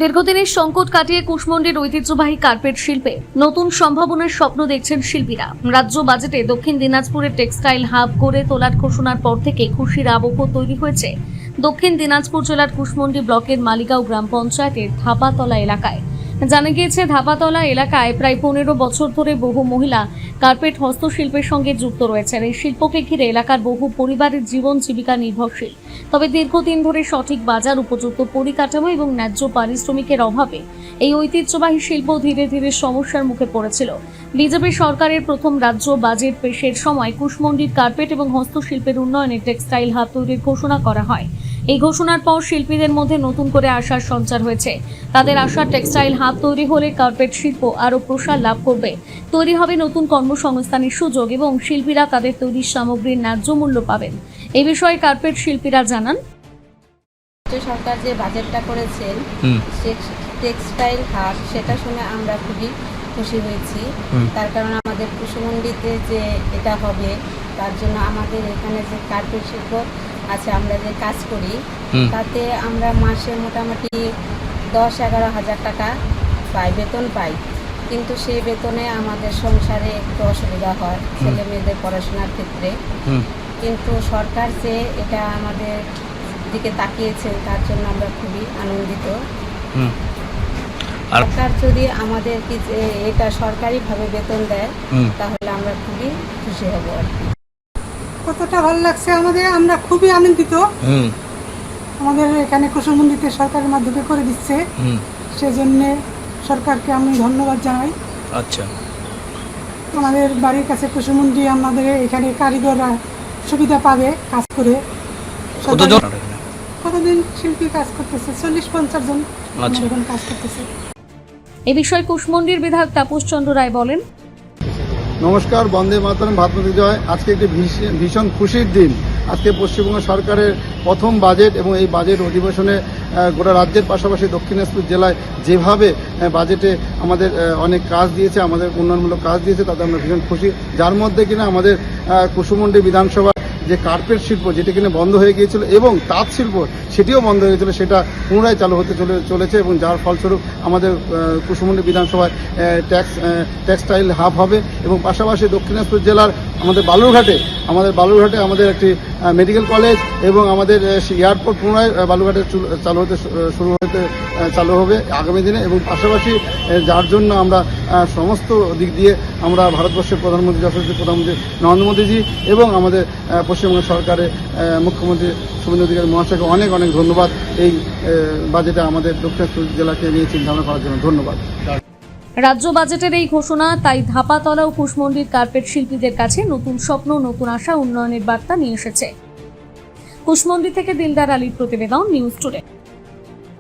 দীর্ঘদিনের সংকট কাটিয়ে কুশমন্ডির ঐতিহ্যবাহী কার্পেট শিল্পে নতুন সম্ভাবনার স্বপ্ন দেখছেন শিল্পীরা। রাজ্য বাজেটে দক্ষিণ দিনাজপুরের টেক্সটাইল হাব করে তোলার ঘোষণার পর থেকে খুশির আবহ তৈরি হয়েছে দক্ষিণ দিনাজপুর জেলার কুশমন্ডি ব্লকের মালিগাঁও গ্রাম পঞ্চায়েতের ধাপাতলা এলাকায়। জানা গিয়েছে, ধাপাতলা এলাকায় প্রায় 15 বছর ধরে বহু মহিলা কার্পেট হস্তশিল্পের সঙ্গে যুক্ত রয়েছেন। এই শিল্পকে ঘিরে এলাকার বহু পরিবারের জীবন জীবিকা নির্ভরশীল। তবে দীর্ঘদিন ধরে সঠিক বাজার, উপযুক্ত পরিকাঠামো এবং ন্যায্য পারিশ্রমিকের অভাবে এই ঐতিহ্যবাহী শিল্প ধীরে ধীরে সমস্যার মুখে পড়েছিল। বিজেপি সরকারের প্রথম রাজ্য বাজেট পেশের সময় কুশমন্ডির কার্পেট এবং হস্তশিল্পের উন্নয়নে টেক্সটাইল হাব তৈরির ঘোষণা করা হয়। এই ঘোষণার পর শিল্পীদের মধ্যে নতুন করে আশার সঞ্চার হয়েছে। তাদের আশা, টেক্সটাইল হাব তৈরি হলে কার্পেট শিল্প আরও প্রসার লাভ করবে, তৈরি হবে নতুন কর্মসংস্থানের সুযোগ এবং শিল্পীরা তাদের তৈরি সামগ্রীর ন্যায্য মূল্য পাবেন। এই বিষয়ে কার্পেট শিল্পীরা জানান, সরকার যে বাজেটটা করেছেন টেক্সটাইল হাব, সেটা শুনে আমরা খুবই খুশি হয়েছি। তার কারণ আমাদের কুশমন্ডিতে যে এটা হবে, তার জন্য আমাদের এখানে যে কার্পেট শিল্প আছে, আমরা যে কাজ করি তাতে আমরা মাসে মোটামুটি 10-11 হাজার টাকা পাই, বেতন পাই। কিন্তু সেই বেতনে আমাদের সংসারে একটু অসুবিধা হয় ছেলে মেয়েদের পড়াশোনার ক্ষেত্রে। কিন্তু সরকার যে এটা আমাদের দিকে তাকিয়েছে, তার জন্য আমরা খুবই আনন্দিত। সরকার যদি আমাদের এটা সরকারিভাবে বেতন দেয় তাহলে আমরা খুবই খুশি হব আর কি। কতটা ভালো লাগছে আমাদের, আমরা খুবই আনন্দিত। আমাদের এখানে কুশমন্ডিতে সরকারের মাধ্যমে করে দিচ্ছে, সেজন্য সরকারকে আমি ধন্যবাদ জানাই। আচ্ছা, আমাদের বাড়ির কাছে কুশমন্ডি, আমাদের এখানে কারিগররা সুবিধা পাবে কাজ করে। কতদিন শিল্পী কাজ করতেছে? 40-50 জন এখন কাজ করতেছে। এ বিষয়ে কুশমন্ডির বিধায়ক তাপস চন্দ্র রায় বলেন, নমস্কার, বন্দে মাতরম, ভারতমাতা জয়। আজকে একটি ভীষণ খুশির দিন। আজকে পশ্চিমবঙ্গ সরকারের প্রথম বাজেট এবং এই বাজেট অধিবেশনে গোটা রাজ্যের পাশাপাশি দক্ষিণ দিনাজপুর জেলায় যেভাবে বাজেটে আমাদের অনেক কাজ দিয়েছে, আমাদের উন্নয়নমূলক কাজ দিয়েছে, তাতে আমরা ভীষণ খুশি। যার মধ্যে কিনা আমাদের কুশমন্ডি বিধানসভা যে কার্পেট শিল্প, যেটা কিনা বন্ধ হয়ে গিয়েছিল, এবং তাঁত শিল্প সেটিও বন্ধ হয়ে গিয়েছিল, সেটা পুনরায় চালু হতে চলেছে এবং যার ফলস্বরূপ আমাদের কুশমন্ডি বিধানসভায় টেক্সটাইল হাব হবে। এবং পাশাপাশি দক্ষিণ দিনাজপুর জেলার আমাদের বালুরঘাটে আমাদের একটি মেডিকেল কলেজ এবং আমাদের এয়ারপোর্ট পুনরায় বালুরঘাটে চালু হবে আগামী দিনে। এবং পাশাপাশি যার জন্য আমরা সমস্ত দিক দিয়ে আমরা ভারতবর্ষের প্রধানমন্ত্রী, যশস্বী প্রধানমন্ত্রী নরেন্দ্র মোদীজি এবং আমাদের পশ্চিমবঙ্গ সরকারের মুখ্যমন্ত্রী শুভেন্দু অধিকারী মহাশয়কে অনেক অনেক ধন্যবাদ এই বাজেটে আমাদের দক্ষিণ দিনাজপুর জেলাকে নিয়ে চিন্তাভাবনা করার জন্য। ধন্যবাদ। রাজ্য বাজেটের এই ঘোষণা তাই ধাপাতলা ও কুশমন্ডির কার্পেট শিল্পীদের কাছে নতুন স্বপ্ন, নতুন আশা, উন্নয়নের বার্তা নিয়ে এসেছে। কুশমন্ডি থেকে দিলদার আলীর প্রতিবেদন, নিউজ টুডে।